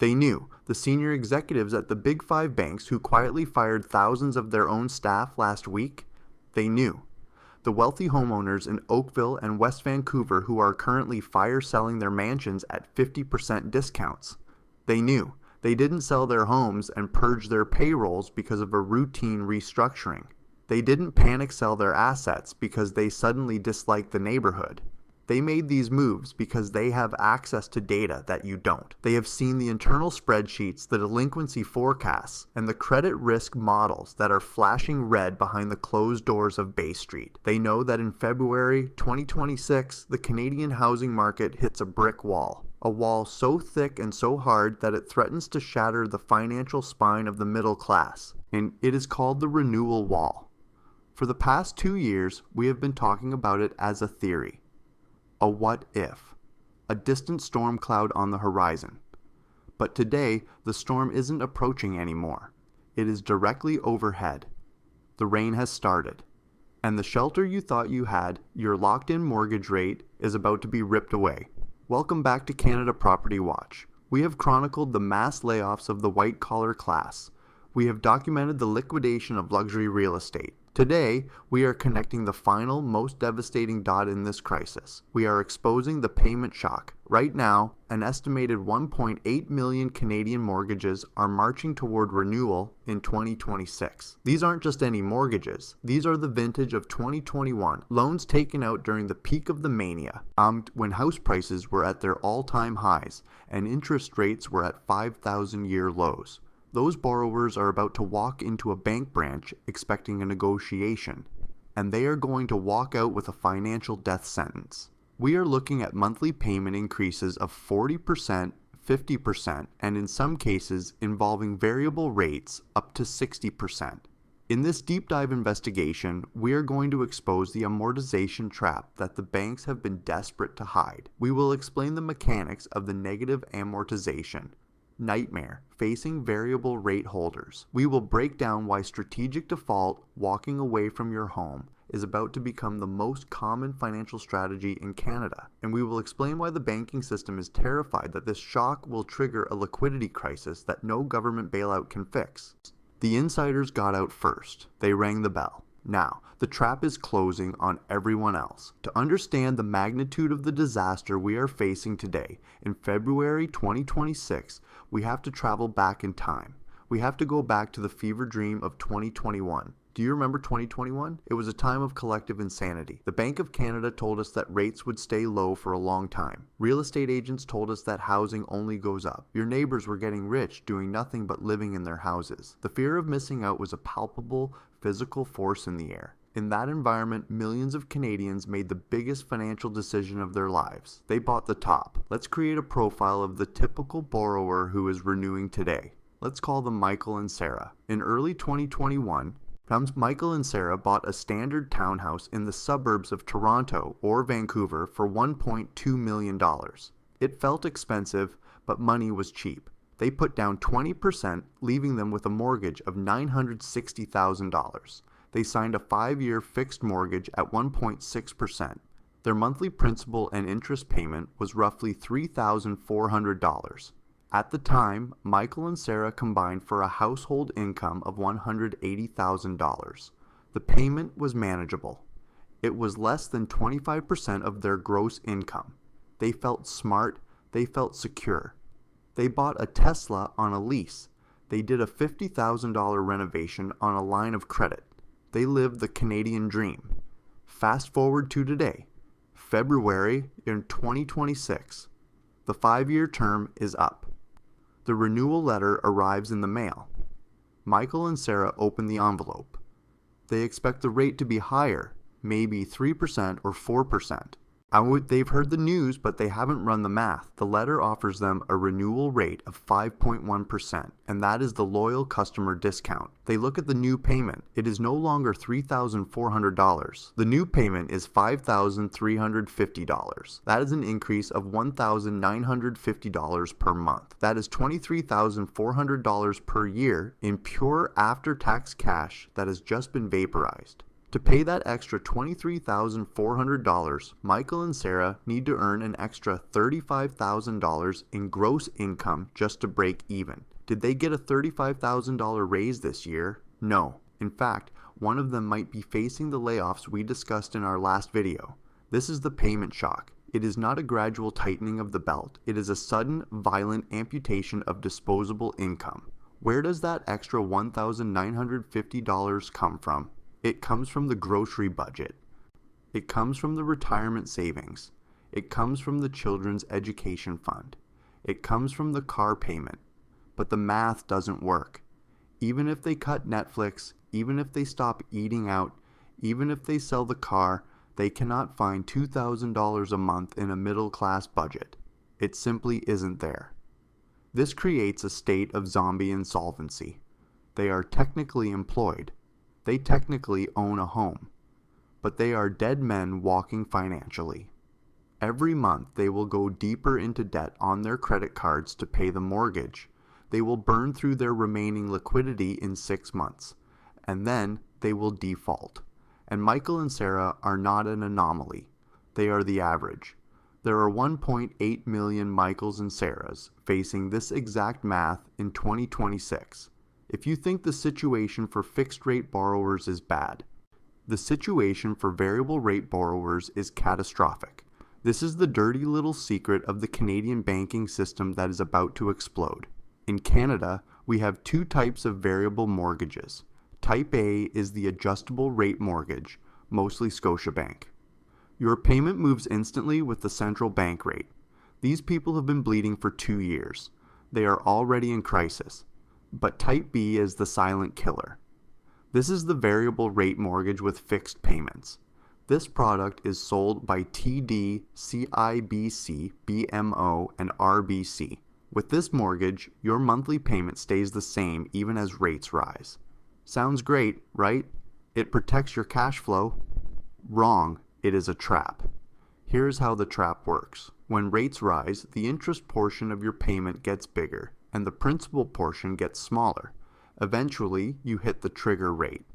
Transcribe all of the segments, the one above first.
They knew. The senior executives at the Big Five banks who quietly fired thousands of their own staff last week, they knew. The wealthy homeowners in Oakville and West Vancouver who are currently fire selling their mansions at 50% discounts, they knew. They didn't sell their homes and purge their payrolls because of a routine restructuring. They didn't panic sell their assets because they suddenly disliked the neighborhood. They made these moves because they have access to data that you don't. They have seen the internal spreadsheets, the delinquency forecasts, and the credit risk models that are flashing red behind the closed doors of Bay Street. They know that in February 2026, the Canadian housing market hits a brick wall. A wall so thick and so hard that it threatens to shatter the financial spine of the middle class. And it is called the Renewal Wall. For the past 2 years, we have been talking about it as a theory. A what if, a distant storm cloud on the horizon. But today, the storm isn't approaching anymore. It is directly overhead. The rain has started. And the shelter you thought you had, your locked-in mortgage rate, is about to be ripped away. Welcome back to Canada Property Watch. We have chronicled the mass layoffs of the white-collar class. We have documented the liquidation of luxury real estate. Today, we are connecting the final, most devastating dot in this crisis. We are exposing the payment shock. Right now, an estimated 1.8 million Canadian mortgages are marching toward renewal in 2026. These aren't just any mortgages. These are the vintage of 2021, loans taken out during the peak of the mania, when house prices were at their all-time highs and interest rates were at 5,000-year lows. Those borrowers are about to walk into a bank branch expecting a negotiation, and they are going to walk out with a financial death sentence. We are looking at monthly payment increases of 40%, 50%, and in some cases involving variable rates up to 60%. In this deep dive investigation, we are going to expose the amortization trap that the banks have been desperate to hide. We will explain the mechanics of the negative amortization nightmare facing variable rate holders. We will break down why strategic default, walking away from your home, is about to become the most common financial strategy in Canada. And we will explain why the banking system is terrified that this shock will trigger a liquidity crisis that no government bailout can fix. The insiders got out first. They rang the bell. Now, the trap is closing on everyone else. To understand the magnitude of the disaster we are facing today, in February 2026, we have to travel back in time. We have to go back to the fever dream of 2021. Do you remember 2021? It was a time of collective insanity. The Bank of Canada told us that rates would stay low for a long time. Real estate agents told us that housing only goes up. Your neighbors were getting rich, doing nothing but living in their houses. The fear of missing out was a palpable, physical force in the air. In that environment, millions of Canadians made the biggest financial decision of their lives. They bought the top. Let's create a profile of the typical borrower who is renewing today. Let's call them Michael and Sarah. In early 2021, Michael and Sarah bought a standard townhouse in the suburbs of Toronto or Vancouver for $1.2 million. It felt expensive, but money was cheap. They put down 20%, leaving them with a mortgage of $960,000. They signed a 5-year fixed mortgage at 1.6%. Their monthly principal and interest payment was roughly $3,400. At the time, Michael and Sarah combined for a household income of $180,000. The payment was manageable. It was less than 25% of their gross income. They felt smart. They felt secure. They bought a Tesla on a lease. They did a $50,000 renovation on a line of credit. They lived the Canadian dream. Fast forward to today, February in 2026. The 5-year term is up. The renewal letter arrives in the mail. Michael and Sarah open the envelope. They expect the rate to be higher, maybe 3% or 4%. They've heard the news, but they haven't run the math. The letter offers them a renewal rate of 5.1%, and that is the loyal customer discount. They look at the new payment. It is no longer $3,400. The new payment is $5,350. That is an increase of $1,950 per month. That is $23,400 per year in pure after-tax cash that has just been vaporized. To pay that extra $23,400, Michael and Sarah need to earn an extra $35,000 in gross income just to break even. Did they get a $35,000 raise this year? No. In fact, one of them might be facing the layoffs we discussed in our last video. This is the payment shock. It is not a gradual tightening of the belt. It is a sudden, violent amputation of disposable income. Where does that extra $1,950 come from? It comes from the grocery budget. It comes from the retirement savings. It comes from the children's education fund. It comes from the car payment. But the math doesn't work. Even if they cut Netflix, even if they stop eating out, even if they sell the car, they cannot find $2,000 a month in a middle-class budget. It simply isn't there. This creates a state of zombie insolvency. They are technically employed. They technically own a home. But they are dead men walking financially. Every month they will go deeper into debt on their credit cards to pay the mortgage. They will burn through their remaining liquidity in 6 months. And then they will default. And Michael and Sarah are not an anomaly. They are the average. There are 1.8 million Michaels and Sarahs facing this exact math in 2026. If you think the situation for fixed-rate borrowers is bad, the situation for variable rate borrowers is catastrophic. This is the dirty little secret of the Canadian banking system that is about to explode. In Canada, we have 2 types of variable mortgages. Type A is the adjustable rate mortgage, mostly Scotiabank. Your payment moves instantly with the central bank rate. These people have been bleeding for 2 years. They are already in crisis. But Type B is the silent killer. This is the variable rate mortgage with fixed payments. This product is sold by TD, CIBC, BMO, and RBC. With this mortgage, your monthly payment stays the same even as rates rise. Sounds great, right? It protects your cash flow. Wrong. It is a trap. Here's how the trap works. When rates rise, the interest portion of your payment gets bigger, and the principal portion gets smaller. Eventually, you hit the trigger rate.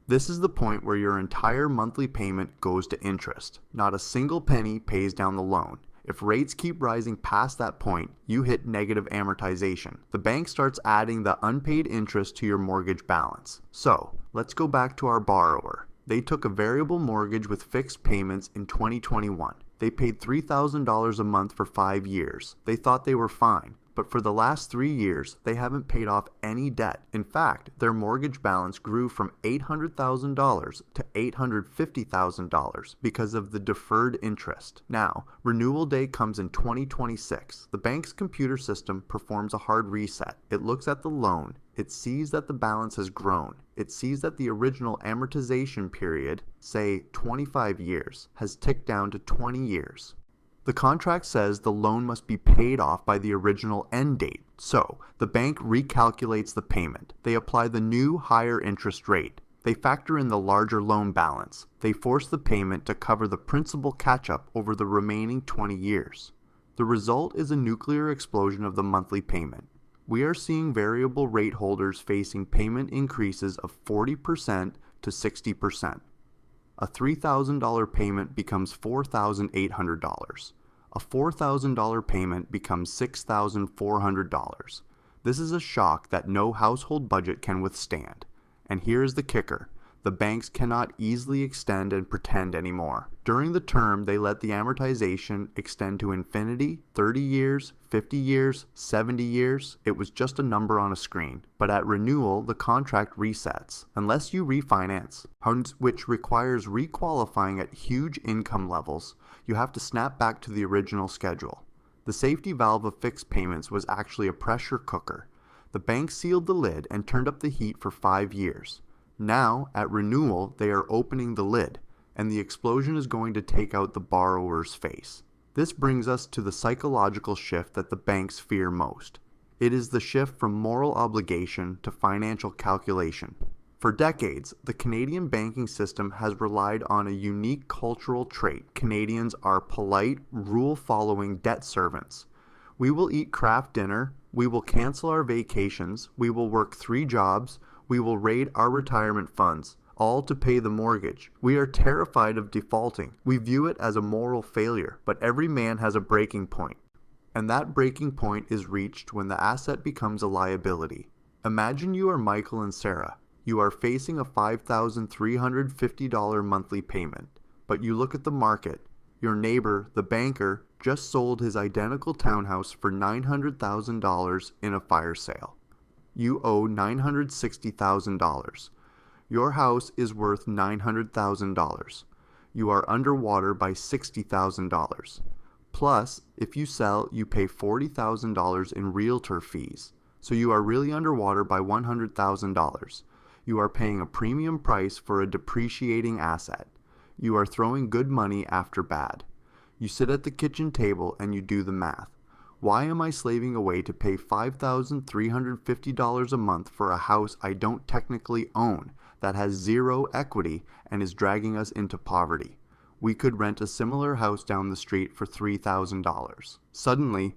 This is the point where your entire monthly payment goes to interest. Not a single penny pays down the loan. If rates keep rising past that point, you hit negative amortization. The bank starts adding the unpaid interest to your mortgage balance. So, let's go back to our borrower. They took a variable mortgage with fixed payments in 2021. They paid $3,000 a month for 5 years. They thought they were fine. But for the last 3 years, they haven't paid off any debt. In fact, their mortgage balance grew from $800,000 to $850,000 because of the deferred interest. Now, renewal day comes in 2026. The bank's computer system performs a hard reset. It looks at the loan. It sees that the balance has grown. It sees that the original amortization period, say 25 years, has ticked down to 20 years. The contract says the loan must be paid off by the original end date, so the bank recalculates the payment. They apply the new higher interest rate. They factor in the larger loan balance. They force the payment to cover the principal catch-up over the remaining 20 years. The result is a nuclear explosion of the monthly payment. We are seeing variable rate holders facing payment increases of 40% to 60%. A $3,000 payment becomes $4,800. A $4,000 payment becomes $6,400. This is a shock that no household budget can withstand. And here is the kicker. The banks cannot easily extend and pretend anymore. During the term, they let the amortization extend to infinity, 30 years, 50 years, 70 years. It was just a number on a screen. But at renewal, the contract resets. Unless you refinance, which requires requalifying at huge income levels, you have to snap back to the original schedule. The safety valve of fixed payments was actually a pressure cooker. The bank sealed the lid and turned up the heat for 5 years. Now, at renewal, they are opening the lid, and the explosion is going to take out the borrower's face. This brings us to the psychological shift that the banks fear most. It is the shift from moral obligation to financial calculation. For decades, the Canadian banking system has relied on a unique cultural trait. Canadians are polite, rule-following debt servants. We will eat Kraft dinner, we will cancel our vacations, we will work 3 jobs, we will raid our retirement funds. all to pay the mortgage. We are terrified of defaulting. We view it as a moral failure, but every man has a breaking point. And that breaking point is reached when the asset becomes a liability. Imagine you are Michael and Sarah. You are facing a $5,350 monthly payment, but you look at the market. Your neighbor, the banker, just sold his identical townhouse for $900,000 in a fire sale. You owe $960,000. Your house is worth $900,000. You are underwater by $60,000. Plus, if you sell, you pay $40,000 in realtor fees. So you are really underwater by $100,000. You are paying a premium price for a depreciating asset. You are throwing good money after bad. You sit at the kitchen table and you do the math. Why am I slaving away to pay $5,350 a month for a house I don't technically own, that has zero equity and is dragging us into poverty? We could rent a similar house down the street for $3,000. Suddenly,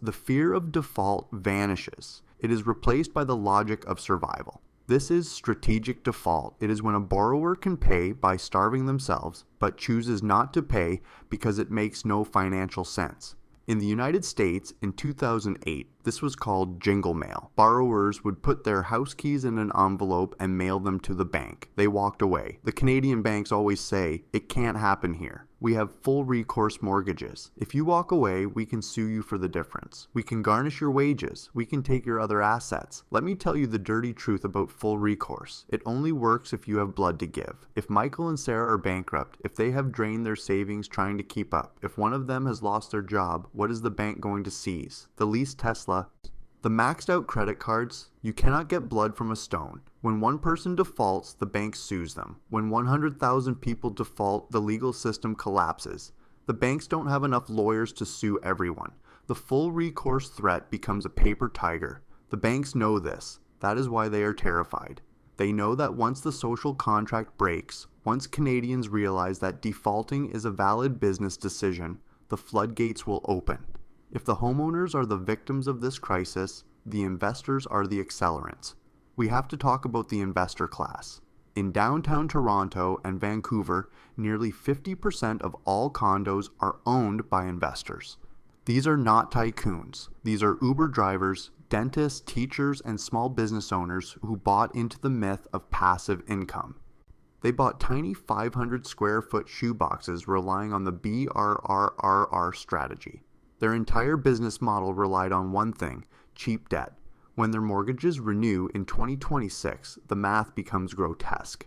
the fear of default vanishes. It is replaced by the logic of survival. This is strategic default. It is when a borrower can pay by starving themselves, but chooses not to pay because it makes no financial sense. In the United States, in 2008, this was called Jingle Mail. Borrowers would put their house keys in an envelope and mail them to the bank. They walked away. The Canadian banks always say, "It can't happen here. We have full recourse mortgages. If you walk away, we can sue you for the difference. We can garnish your wages. We can take your other assets." Let me tell you the dirty truth about full recourse. It only works if you have blood to give. If Michael and Sarah are bankrupt, if they have drained their savings trying to keep up, if one of them has lost their job, what is the bank going to seize? The leased Tesla. The maxed out credit cards. You cannot get blood from a stone. When one person defaults, the bank sues them. When 100,000 people default, the legal system collapses. The banks don't have enough lawyers to sue everyone. The full recourse threat becomes a paper tiger. The banks know this. That is why they are terrified. They know that once the social contract breaks, once Canadians realize that defaulting is a valid business decision, the floodgates will open. If the homeowners are the victims of this crisis, the investors are the accelerants. We have to talk about the investor class. In downtown Toronto and Vancouver, nearly 50% of all condos are owned by investors. These are not tycoons. These are Uber drivers, dentists, teachers, and small business owners who bought into the myth of passive income. They bought tiny 500 square foot shoeboxes relying on the BRRRR strategy. Their entire business model relied on one thing: cheap debt. When their mortgages renew in 2026, the math becomes grotesque.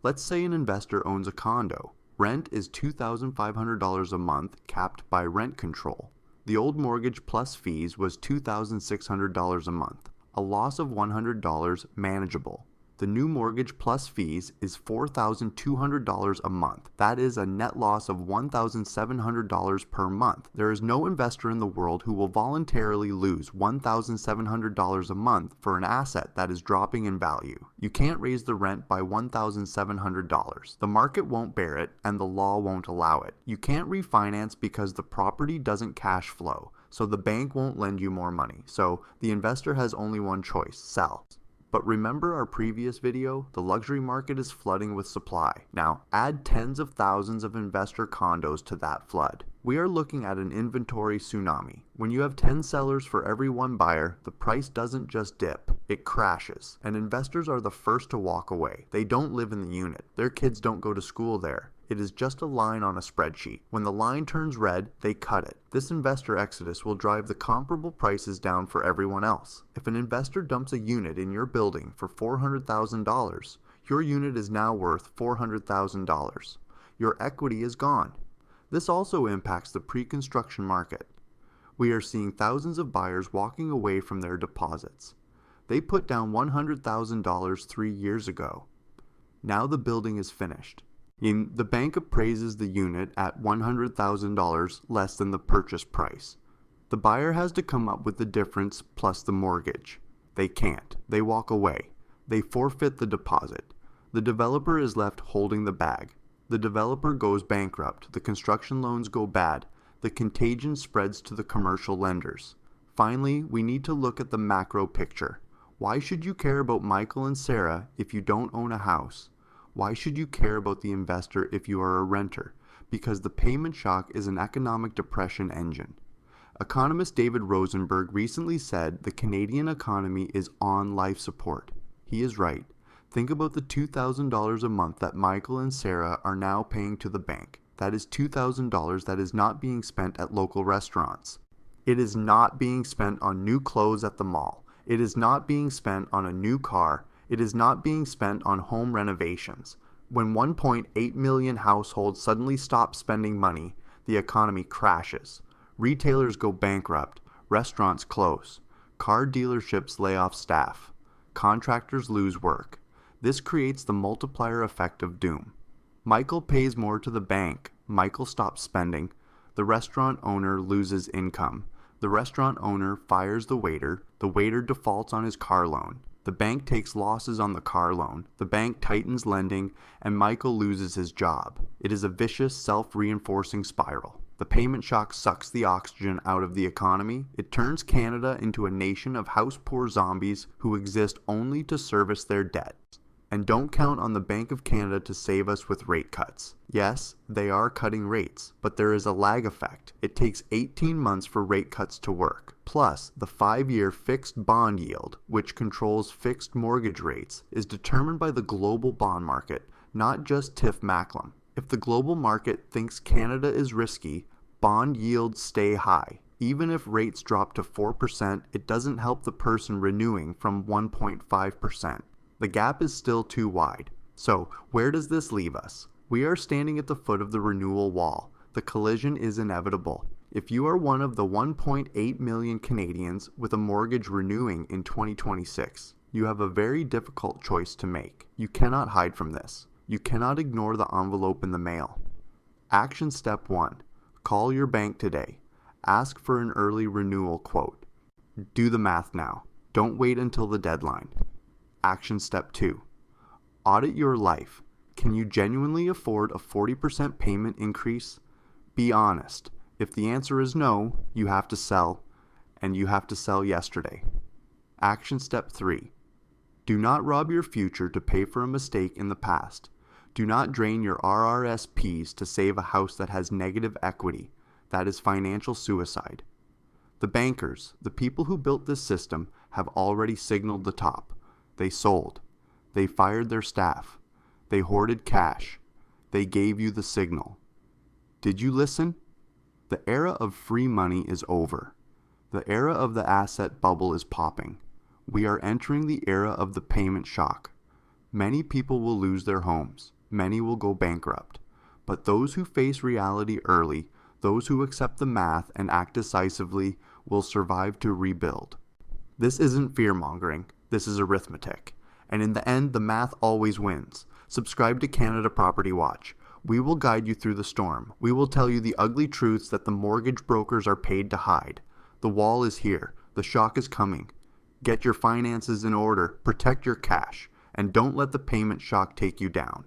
Let's say an investor owns a condo. Rent is $2,500 a month, capped by rent control. The old mortgage plus fees was $2,600 a month, a loss of $100 manageable. The new mortgage plus fees is $4,200 a month. That is a net loss of $1,700 per month. There is no investor in the world who will voluntarily lose $1,700 a month for an asset that is dropping in value. You can't raise the rent by $1,700. The market won't bear it, and the law won't allow it. You can't refinance because the property doesn't cash flow, so the bank won't lend you more money. So the investor has only one choice: sell. But remember our previous video? The luxury market is flooding with supply. Now, add tens of thousands of investor condos to that flood. We are looking at an inventory tsunami. When you have 10 sellers for every one buyer, the price doesn't just dip, it crashes. And investors are the first to walk away. They don't live in the unit. Their kids don't go to school there. It is just a line on a spreadsheet. When the line turns red, they cut it. This investor exodus will drive the comparable prices down for everyone else. If an investor dumps a unit in your building for $400,000, your unit is now worth $400,000. Your equity is gone. This also impacts the pre-construction market. We are seeing thousands of buyers walking away from their deposits. They put down $100,000 3 years ago. Now the building is finished. The bank appraises the unit at $100,000 less than the purchase price. The buyer has to come up with the difference plus the mortgage. They can't. They walk away. They forfeit the deposit. The developer is left holding the bag. The developer goes bankrupt. The construction loans go bad. The contagion spreads to the commercial lenders. Finally, we need to look at the macro picture. Why should you care about Michael and Sarah if you don't own a house? Why should you care about the investor if you are a renter? Because the payment shock is an economic depression engine. Economist David Rosenberg recently said the Canadian economy is on life support. He is right. Think about the $2,000 a month that Michael and Sarah are now paying to the bank. That is $2,000 that is not being spent at local restaurants. It is not being spent on new clothes at the mall. It is not being spent on a new car. It is not being spent on home renovations. When 1.8 million households suddenly stop spending money, the economy crashes. Retailers go bankrupt. Restaurants close. Car dealerships lay off staff. Contractors lose work. This creates the multiplier effect of doom. Michael pays more to the bank. Michael stops spending. The restaurant owner loses income. The restaurant owner fires the waiter. The waiter defaults on his car loan. The bank takes losses on the car loan. The bank tightens lending, and Michael loses his job. It is a vicious, self-reinforcing spiral. The payment shock sucks the oxygen out of the economy. It turns Canada into a nation of house-poor zombies who exist only to service their debts. And don't count on the Bank of Canada to save us with rate cuts. Yes, they are cutting rates, but there is a lag effect. It takes 18 months for rate cuts to work. Plus, the 5-year fixed bond yield, which controls fixed mortgage rates, is determined by the global bond market, not just Tiff Macklem. If the global market thinks Canada is risky, bond yields stay high. Even if rates drop to 4%, it doesn't help the person renewing from 1.5%. The gap is still too wide. So, where does this leave us? We are standing at the foot of the renewal wall. The collision is inevitable. If you are one of the 1.8 million Canadians with a mortgage renewing in 2026, you have a very difficult choice to make. You cannot hide from this. You cannot ignore the envelope in the mail. Action step 1. Call your bank today. Ask for an early renewal quote. Do the math now. Don't wait until the deadline. Action step 2. Audit your life. Can you genuinely afford a 40% payment increase? Be honest. If the answer is no, you have to sell, and you have to sell yesterday. Action step 3. Do not rob your future to pay for a mistake in the past. Do not drain your RRSPs to save a house that has negative equity. That is financial suicide. The bankers, the people who built this system, have already signaled the top. They sold. They fired their staff. They hoarded cash. They gave you the signal. Did you listen? The era of free money is over. The era of the asset bubble is popping. We are entering the era of the payment shock. Many people will lose their homes. Many will go bankrupt. But those who face reality early, those who accept the math and act decisively, will survive to rebuild. This isn't fear-mongering. This is arithmetic. And in the end, the math always wins. Subscribe to Canada Property Watch. We will guide you through the storm. We will tell you the ugly truths that the mortgage brokers are paid to hide. The wall is here. The shock is coming. Get your finances in order. Protect your cash. And don't let the payment shock take you down.